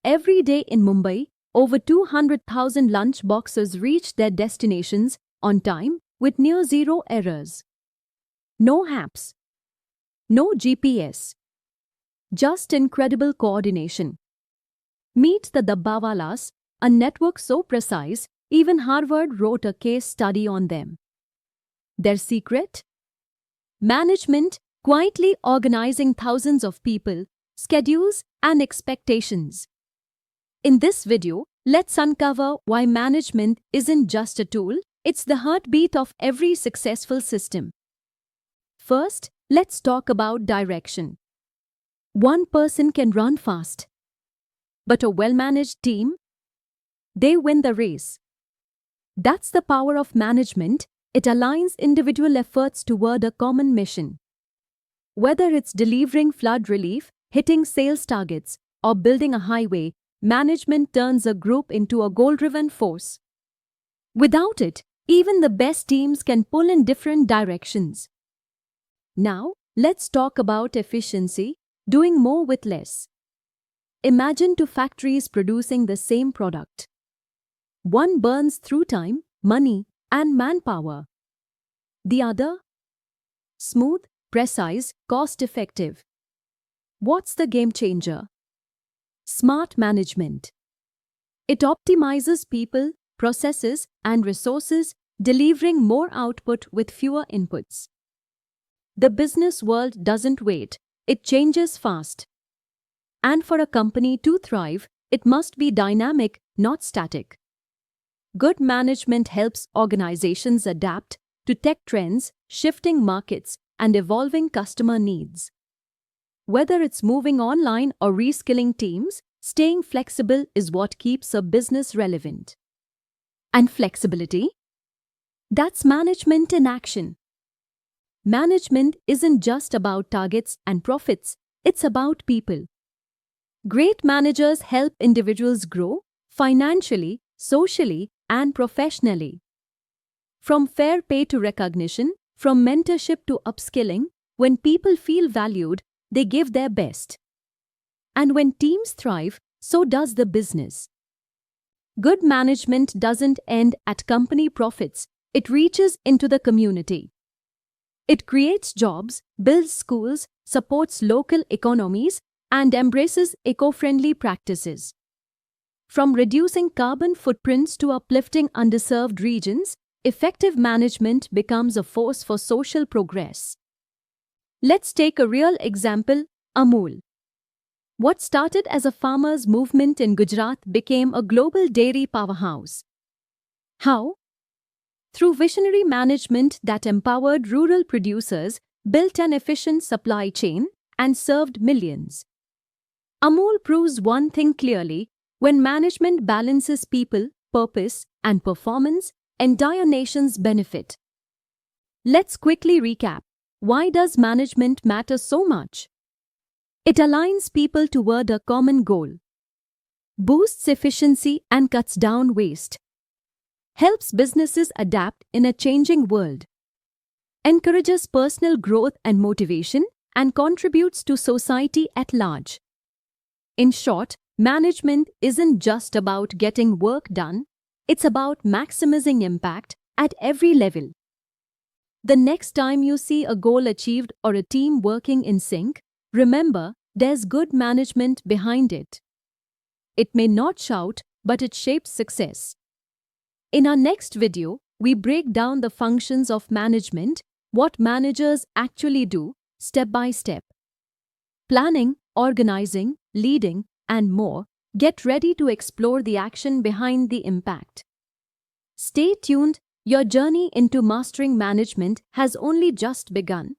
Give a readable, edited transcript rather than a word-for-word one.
Every day in Mumbai, over 200,000 lunch boxes reach their destinations on time with near zero errors. No apps, no GPS, just incredible coordination. Meet the Dabbawalas, a network so precise, even Harvard wrote a case study on them. Their secret? Management quietly organizing thousands of people, schedules, and expectations. In this video, let's uncover why management isn't just a tool, it's the heartbeat of every successful system. First, let's talk about direction. One person can run fast, but a well-managed team, they win the race. That's the power of management. It aligns individual efforts toward a common mission. Whether it's delivering flood relief, hitting sales targets, or building a highway, management turns a group into a goal-driven force. Without it, even the best teams can pull in different directions. Now, let's talk about efficiency, doing more with less. Imagine two factories producing the same product. One burns through time, money, and manpower. The other? Smooth, precise, cost-effective. What's the game changer? Smart management. It optimizes people, processes, and resources, delivering more output with fewer inputs. The business world doesn't wait, it changes fast. And for a company to thrive, it must be dynamic, not static. Good management helps organizations adapt to tech trends, shifting markets, and evolving customer needs. Whether it's moving online or reskilling teams, staying flexible is what keeps a business relevant. And flexibility? That's management in action. Management isn't just about targets and profits, it's about people. Great managers help individuals grow financially, socially, and professionally. From fair pay to recognition, from mentorship to upskilling, when people feel valued, they give their best. And when teams thrive, so does the business. Good management doesn't end at company profits, it reaches into the community. It creates jobs, builds schools, supports local economies, and embraces eco-friendly practices. From reducing carbon footprints to uplifting underserved regions, effective management becomes a force for social progress. Let's take a real example, Amul. What started as a farmers' movement in Gujarat became a global dairy powerhouse. How? Through visionary management that empowered rural producers, built an efficient supply chain, and served millions. Amul proves one thing clearly: when management balances people, purpose, and performance, entire nations benefit. Let's quickly recap. Why does management matter so much? It aligns people toward a common goal, boosts efficiency and cuts down waste, helps businesses adapt in a changing world, encourages personal growth and motivation, and contributes to society at large. In short, management isn't just about getting work done, it's about maximizing impact at every level. The next time you see a goal achieved or a team working in sync, remember, there's good management behind it. It may not shout, but it shapes success. In our next video, we break down the functions of management, what managers actually do, step by step. Planning, organizing, leading, and more. Get ready to explore the action behind the impact. Stay tuned, your journey into mastering management has only just begun.